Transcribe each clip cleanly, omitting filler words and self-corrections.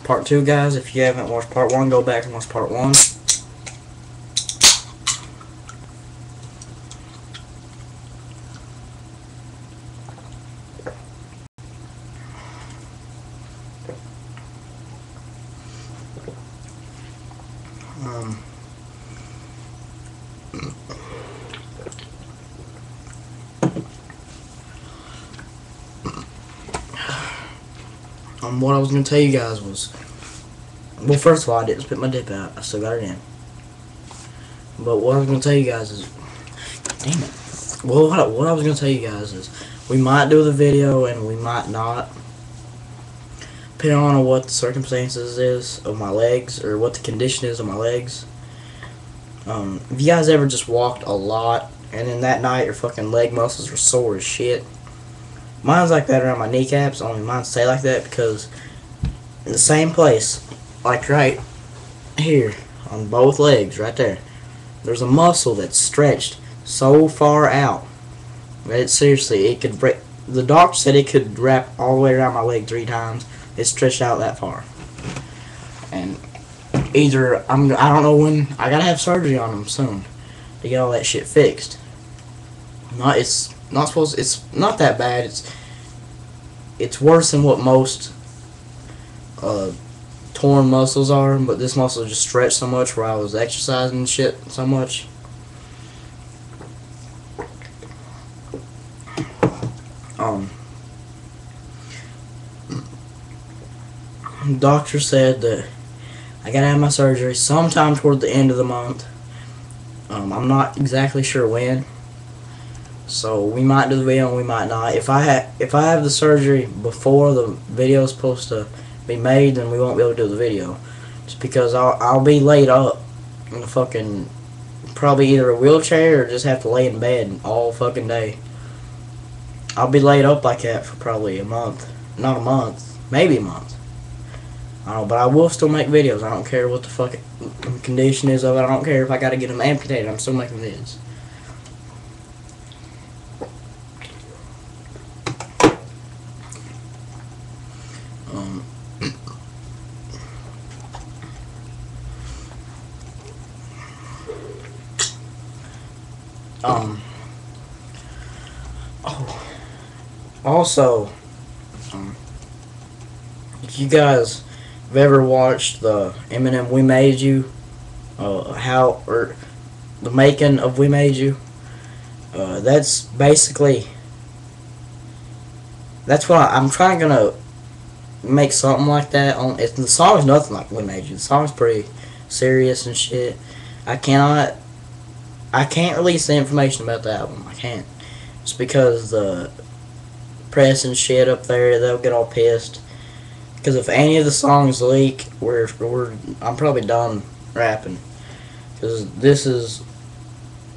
part 2, guys. If you haven't watched part 1, go back and watch part 1. What I was going to tell you guys was, well, first of all, I didn't spit my dip out. I still got it in. But what I was going to tell you guys is, damn it. Well, what I was going to tell you guys is, we might do the video and we might not, depending on what the circumstances is of my legs, or what the condition is of my legs. If you guys ever just walked a lot, and then that night your fucking leg muscles were sore as shit. Mine's like that around my kneecaps, only mine stay like that because in the same place, like right here, on both legs, right there, there's a muscle that's stretched so far out that seriously, it could break. The doctor said it could wrap all the way around my leg 3 times. It stretched out that far. And either, I don't know when, I gotta have surgery on them soon to get all that shit fixed. It's not that bad. It's worse than what most torn muscles are, but this muscle just stretched so much where I was exercising and shit so much. The doctor said that I gotta have my surgery sometime toward the end of the month. I'm not exactly sure when. So we might do the video and we might not. If I have the surgery before the video is supposed to be made, then we won't be able to do the video. Just because I'll be laid up in a fucking, probably either a wheelchair or just have to lay in bed all fucking day. I'll be laid up like that for probably a month. Not a month, maybe a month. I don't know, but I will still make videos. I don't care what the fucking condition is of it. I don't care if I gotta get them amputated. I'm still making videos. Also, if you guys have ever watched the Eminem "We Made You," or the making of "We Made You," that's basically, that's what I'm trying to make something like that. The song's nothing like "We Made You." The song's pretty serious and shit. I can't release the information about the album. I can't. It's because the press and shit up there, they'll get all pissed. Because if any of the songs leak, I'm probably done rapping. Because this is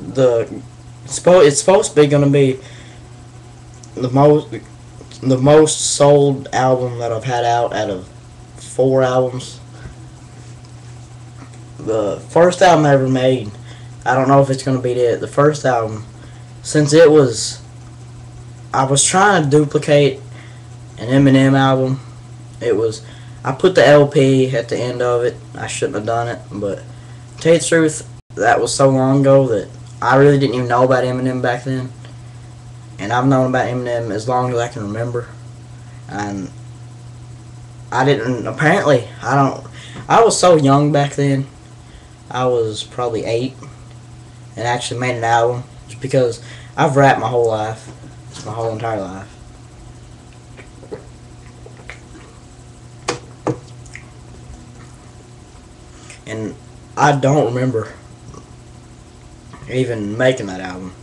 it's supposed to be gonna be the most sold album that I've had out of 4 albums. The first album I ever made, I don't know if it's gonna beat it. The first album, since I was trying to duplicate an Eminem album. I put the LP at the end of it. I shouldn't have done it, but to tell you the truth, that was so long ago that I really didn't even know about Eminem back then. And I've known about Eminem as long as I can remember. And I was so young back then. I was probably 8 and actually made an album, just because I've rapped my whole life. My whole entire life. And I don't remember even making that album.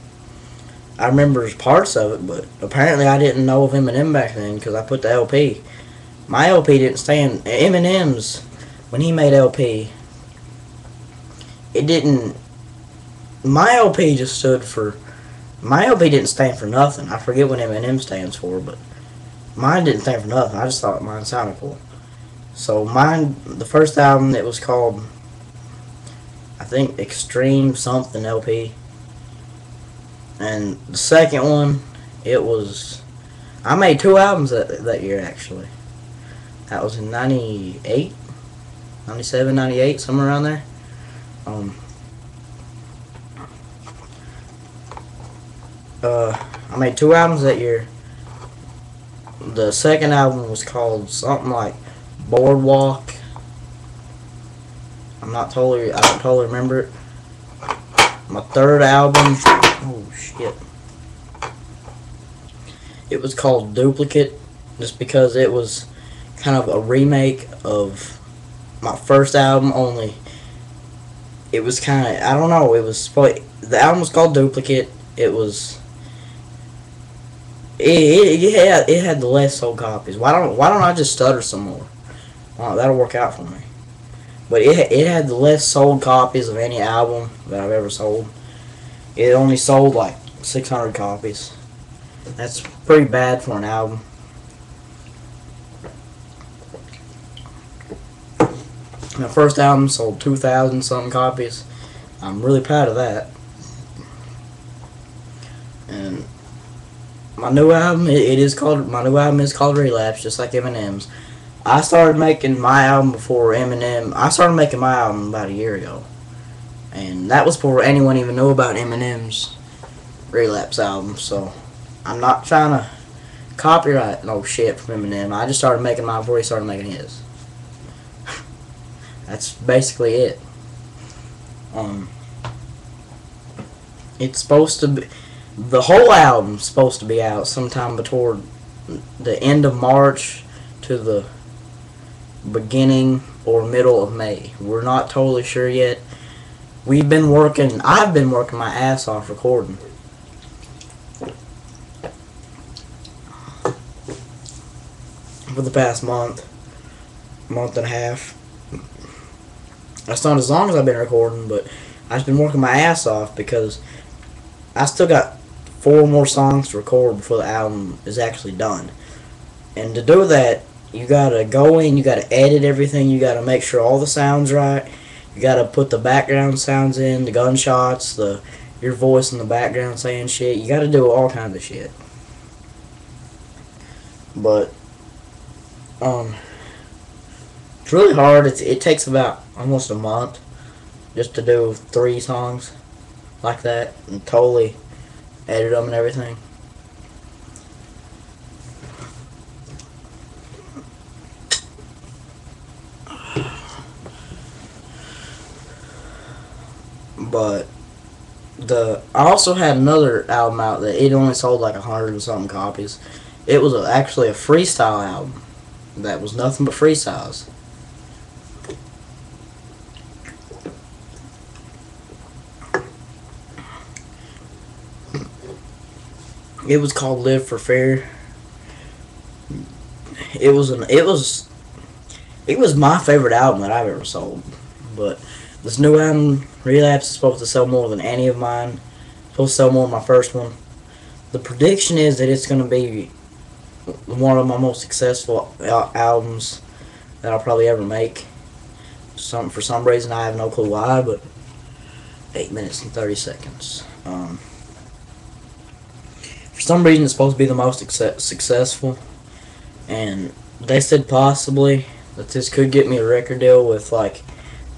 I remember parts of it, but apparently I didn't know of Eminem back then because I put the LP. My LP didn't stand. Eminem's, when he made LP, it didn't. My LP just stood for. My LP didn't stand for nothing. I forget what Eminem stands for, but mine didn't stand for nothing. I just thought mine sounded cool. So mine, the first album, it was called, I think, Extreme something LP. And the second one, it was, I made 2 albums that year, actually. That was in 98, 97, 98, somewhere around there. I made 2 albums that year. The second album was called something like Boardwalk. I don't totally remember it. My third album, oh shit, it was called Duplicate, just because it was kind of a remake of my first album, only it was kind of, I don't know, the album was called Duplicate. It had the less sold copies. Why don't I just stutter some more? That'll work out for me. But it had the less sold copies of any album that I've ever sold. It only sold like 600 copies. That's pretty bad for an album. My first album sold 2,000 something copies. I'm really proud of that. And my new album is called Relapse, just like Eminem's. I started making my album before Eminem. I started making my album about a year ago, and that was before anyone even knew about Eminem's Relapse album. So I'm not trying to copyright no shit from Eminem. I just started making mine before he started making his. That's basically it. It's supposed to be, the whole album's supposed to be out sometime between the end of March to the beginning or middle of May. We're not totally sure yet. I've been working my ass off recording. For the past month and a half. That's not as long as I've been recording, but I've been working my ass off because I still got 4 more songs to record before the album is actually done. And to do that, you gotta go in, you gotta edit everything, you gotta make sure all the sounds right, you gotta put the background sounds in, the gunshots, your voice in the background saying shit. You gotta do all kinds of shit. But it's really hard. It takes about almost a month just to do 3 songs like that and totally edit them and everything. But I also had another album out that it only sold like 100 and something copies. It was actually a freestyle album that was nothing but freestyles. It was called Live for Fair. It was my favorite album that I've ever sold. But this new album, Relapse, is supposed to sell more than any of mine. It's supposed to sell more than my first one. The prediction is that it's going to be one of my most successful albums that I'll probably ever make. For some reason, I have no clue why, but 8 minutes and 30 seconds. For some reason, it's supposed to be the most successful, and they said possibly that this could get me a record deal with like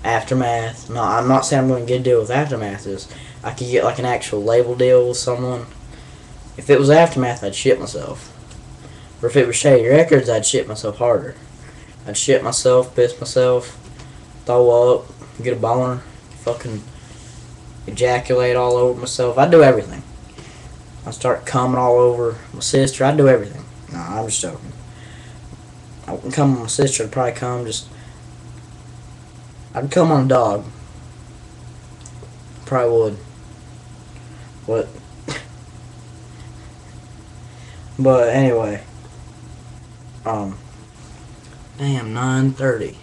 Aftermath. No, I'm not saying I'm going to get a deal with Aftermath. I could get like an actual label deal with someone. If it was Aftermath, I'd shit myself. Or if it was Shady Records, I'd shit myself harder. I'd shit myself, piss myself, throw up, get a boner, fucking ejaculate all over myself. I'd do everything. I'd start coming all over my sister. I'd do everything. Nah, I'm just joking. I wouldn't come on my sister. I'd probably I'd come on a dog. Probably would. What? But anyway. Damn, 9:30.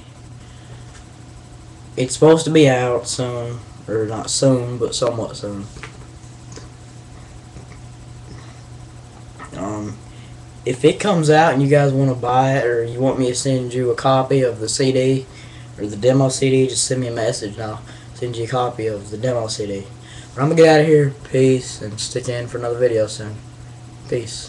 It's supposed to be out soon. Or not soon, but somewhat soon. If it comes out and you guys want to buy it, or you want me to send you a copy of the CD or the demo CD, just send me a message and I'll send you a copy of the demo CD. But I'm going to get out of here. Peace, and stick in for another video soon. Peace.